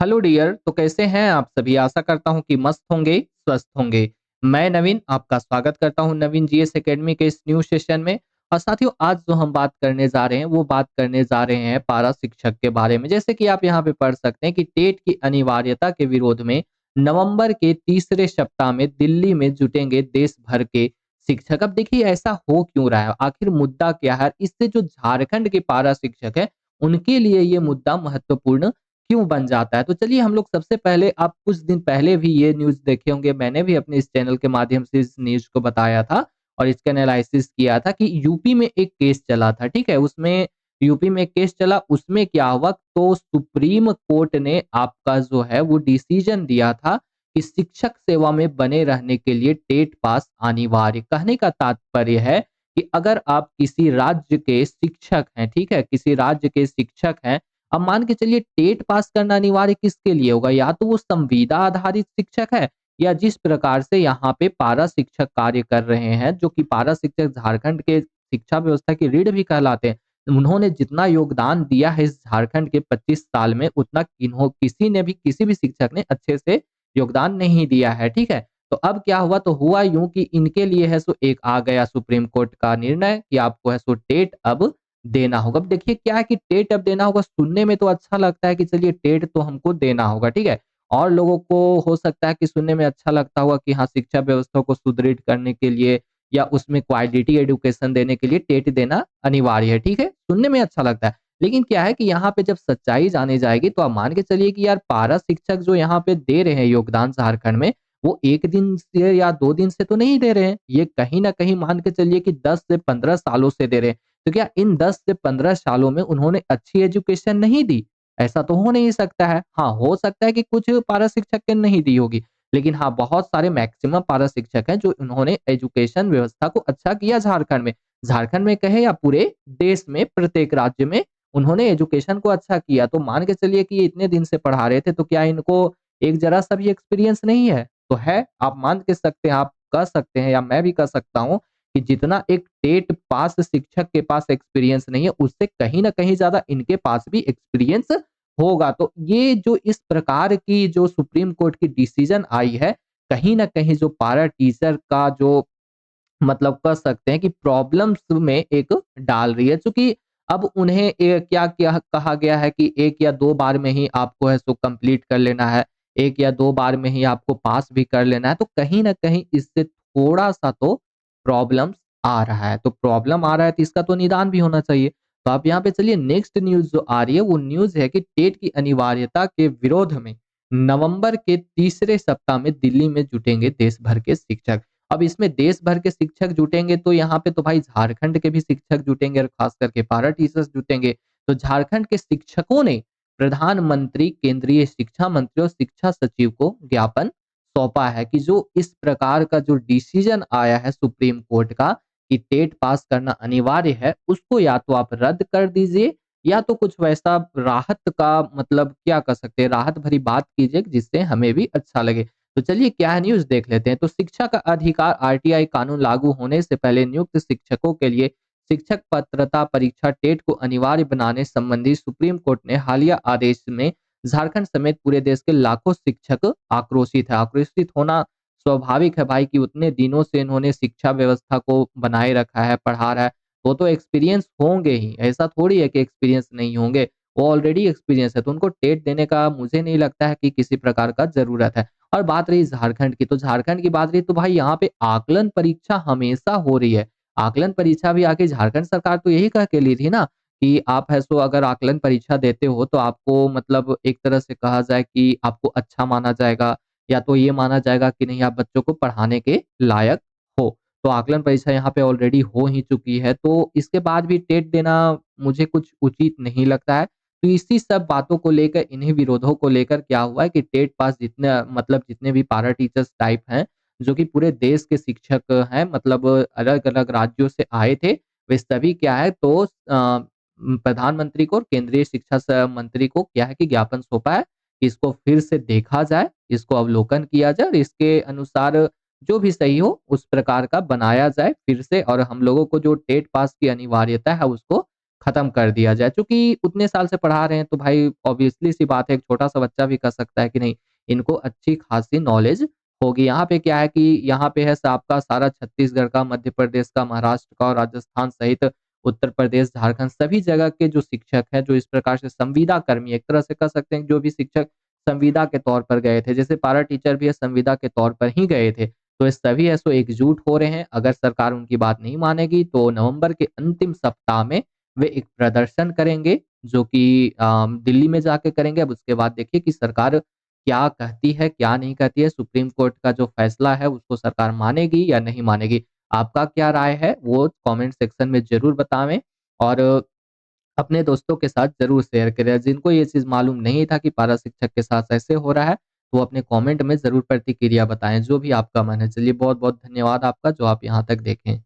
Hello dear. तो कैसे हैं आप सभी? आशा करता हूं कि मस्त होंगे, स्वस्थ होंगे। मैं नवीन आपका स्वागत करता हूं नवीन जीएस एकेडमी के इस न्यू सेशन में। और साथियों, आज जो हम बात करने जा रहे हैं वो बात करने जा रहे हैं पारा शिक्षक के बारे में। जैसे कि आप यहाँ पे पढ़ सकते हैं कि टेट की अनिवार्यता के विरोध में नवंबर के तीसरे सप्ताह में दिल्ली में जुटेंगे देश भर के शिक्षक। अब देखिए, ऐसा हो क्यों रहा है, आखिर मुद्दा क्या है? इससे जो झारखंड के पारा शिक्षक है उनके लिए ये मुद्दा महत्वपूर्ण क्यों बन जाता है? तो चलिए हम लोग सबसे पहले, आप कुछ दिन पहले भी ये न्यूज़ देखे होंगे, मैंने भी अपने इस चैनल के माध्यम से इस न्यूज़ को बताया था और इसका एनालिसिस किया था कि यूपी में एक केस चला था, ठीक है? उसमें यूपी में एक केस चला, उसमें क्या हुआ, तो सुप्रीम कोर्ट ने आपका जो है वो डिसीजन दिया था कि शिक्षक सेवा में बने रहने के लिए टेट पास अनिवार्य। कहने का तात्पर्य है कि अगर आप किसी राज्य के शिक्षक हैं, ठीक है? किसी राज्य के शिक्षक हैं, अब मान के चलिए टेट पास करना अनिवार्य किसके लिए होगा? या तो वो संविदा आधारित शिक्षक है, या जिस प्रकार से यहाँ पे पारा शिक्षक कार्य कर रहे हैं, जो कि पारा शिक्षक झारखंड के शिक्षा व्यवस्था की रीढ़ भी कहलाते हैं। उन्होंने जितना योगदान दिया है इस झारखंड के 25 साल में, उतना किसी ने भी, किसी भी शिक्षक ने अच्छे से योगदान नहीं दिया है, ठीक है? तो अब क्या हुआ, तो हुआ यूं कि इनके लिए है सो एक आ गया सुप्रीम कोर्ट का निर्णय कि आपको है सो टेट अब देना होगा। अब देखिए क्या है कि टेट अब देना होगा, सुनने में तो अच्छा लगता है कि चलिए टेट तो हमको देना होगा, ठीक है? और लोगों को हो सकता है कि सुनने में अच्छा लगता होगा कि हाँ, शिक्षा व्यवस्था को सुदृढ़ करने के लिए या उसमें क्वालिटी एजुकेशन देने के लिए टेट देना अनिवार्य है, ठीक है? सुनने में अच्छा लगता है। लेकिन क्या है कि यहाँ पे जब सच्चाई जानी जाएगी तो आप मान के चलिए कि यार, पारा शिक्षक जो यहाँ पे दे रहे हैं योगदान झारखंड में, वो 1 दिन से या 2 दिन से तो नहीं दे रहे हैं। ये कहीं न कहीं मान के चलिए कि 10 से 15 सालों से दे रहे हैं। तो क्या इन 10 से 15 सालों में उन्होंने अच्छी एजुकेशन नहीं दी? ऐसा तो हो नहीं सकता है। हाँ, हो सकता है कि कुछ पारा शिक्षक ने नहीं दी होगी, लेकिन हाँ, बहुत सारे मैक्सिमम पारा शिक्षक हैं जो उन्होंने एजुकेशन व्यवस्था को अच्छा किया झारखंड में। झारखंड में कहें या पूरे देश में, प्रत्येक राज्य में उन्होंने एजुकेशन को अच्छा किया। तो मान के चलिए कि ये इतने दिन से पढ़ा रहे थे, तो क्या इनको एक ज़रा-सा भी एक्सपीरियंस नहीं है? तो है, आप मान के सकते हैं, आप कह सकते हैं या मैं भी कह सकता हूँ कि जितना एक टेट पास शिक्षक के पास एक्सपीरियंस नहीं है, उससे कहीं न कहीं ज़्यादा इनके पास भी एक्सपीरियंस होगा। तो ये जो इस प्रकार की जो सुप्रीम कोर्ट की डिसीजन आई है, कहीं न कहीं जो पारा टीचर का जो मतलब कह सकते हैं कि प्रॉब्लम्स में एक डाल रही है। चूँकि अब उन्हें क्या क्या कहा गया है कि 1 या 2 बार में ही आपको है सो कंप्लीट कर लेना है, 1 या 2 बार में ही आपको पास भी कर लेना है। तो कहीं न कहीं इससे थोड़ा-सा तो प्रॉब्लम्स आ रहा है। तो प्रॉब्लम आ रहा है तो इसका तो निदान भी होना चाहिए। तो आप यहाँ पे चलिए, नेक्स्ट न्यूज़ जो आ रही है वो न्यूज़ है कि टेट की अनिवार्यता के विरोध में नवंबर के तीसरे सप्ताह में दिल्ली में जुटेंगे देश भर के शिक्षक। अब इसमें देश भर के शिक्षक जुटेंगे तो यहाँ पे तो भाई झारखंड के भी शिक्षक जुटेंगे और खास करके पारा टीचर्स जुटेंगे। तो झारखंड के शिक्षकों ने प्रधानमंत्री, केंद्रीय शिक्षा मंत्री और शिक्षा सचिव को ज्ञापन सौंपा है कि जो इस प्रकार का जो डिसीजन आया है सुप्रीम कोर्ट का कि टेट पास करना अनिवार्य है, उसको या तो आप रद्द कर दीजिए या तो कुछ वैसा राहत का, मतलब क्या कर सकते हैं, राहत भरी बात कीजिए जिससे हमें भी अच्छा लगे। तो चलिए क्या है, न्यूज़ देख लेते हैं। तो शिक्षा का अधिकार आरटीआई कानून लागू होने से पहले नियुक्त शिक्षकों के लिए शिक्षक पात्रता परीक्षा टेट को अनिवार्य बनाने संबंधी सुप्रीम कोर्ट ने हालिया आदेश में झारखंड समेत पूरे देश के लाखों शिक्षक आक्रोशित है। आक्रोशित होना स्वाभाविक है भाई, कि उतने दिनों से इन्होंने शिक्षा व्यवस्था को बनाए रखा है, पढ़ा रहा है, तो एक्सपीरियंस होंगे ही। ऐसा थोड़ी है कि एक्सपीरियंस नहीं होंगे, वो ऑलरेडी एक्सपीरियंस है। तो उनको टेट देने का मुझे नहीं लगता है कि किसी प्रकार का ज़रूरत है। और बात रही झारखंड की, तो झारखंड की बात रही तो भाई यहाँ पे आकलन परीक्षा हमेशा हो रही है। आकलन परीक्षा भी आके झारखंड सरकार तो यही कह के ली थी ना कि आप है सो अगर आकलन परीक्षा देते हो तो आपको, मतलब एक तरह से कहा जाए कि आपको अच्छा माना जाएगा, या तो ये माना जाएगा कि नहीं, आप बच्चों को पढ़ाने के लायक हो। तो आकलन परीक्षा यहाँ पे ऑलरेडी हो ही चुकी है, तो इसके बाद भी टेट देना मुझे कुछ उचित नहीं लगता है। तो इसी सब बातों को लेकर, इन्हीं विरोधों को लेकर क्या हुआ है कि टेट पास जितने, मतलब जितने भी पारा टीचर्स टाइप हैं, जो कि पूरे देश के शिक्षक हैं, मतलब अलग-अलग राज्यों से आए थे, वे सभी क्या है तो प्रधानमंत्री को और केंद्रीय शिक्षा मंत्री को क्या है कि ज्ञापन सौंपा है कि इसको फिर से देखा जाए, इसको अवलोकन किया जाए और इसके अनुसार जो भी सही हो उस प्रकार का बनाया जाए फिर से, और हम लोगों को जो टेट पास की अनिवार्यता है उसको खत्म कर दिया जाए। चूँकि उतने साल से पढ़ा रहे हैं तो भाई ऑब्वियसली सी बात है, एक छोटा-सा बच्चा भी कर सकता है कि नहीं, इनको अच्छी खासी नॉलेज होगी। यहाँ पे क्या है कि यहाँ पे है आपका सारा छत्तीसगढ़ का, मध्य प्रदेश का, महाराष्ट्र का और राजस्थान सहित उत्तर प्रदेश, झारखंड सभी जगह के जो शिक्षक हैं, जो इस प्रकार से संविदा कर्मी एक तरह से कह सकते हैं, जो भी शिक्षक संविदा के तौर पर गए थे, जैसे पारा टीचर भी है संविदा के तौर पर ही गए थे। तो ये सभी है सो एकजुट हो रहे हैं। अगर सरकार उनकी बात नहीं मानेगी तो नवंबर के अंतिम सप्ताह में वे एक प्रदर्शन करेंगे, जो कि दिल्ली में जाके करेंगे। अब उसके बाद देखिए कि सरकार क्या कहती है, क्या नहीं कहती है। सुप्रीम कोर्ट का जो फैसला है उसको सरकार मानेगी या नहीं मानेगी। आपका क्या राय है वो कमेंट सेक्शन में ज़रूर बतावें और अपने दोस्तों के साथ ज़रूर शेयर करें। जिनको ये चीज़ मालूम नहीं था कि पारा शिक्षक के साथ ऐसे हो रहा है, वो अपने कमेंट में ज़रूर प्रतिक्रिया बताएँ, जो भी आपका मन है। चलिए बहुत-बहुत धन्यवाद आपका जो आप यहाँ तक देखें।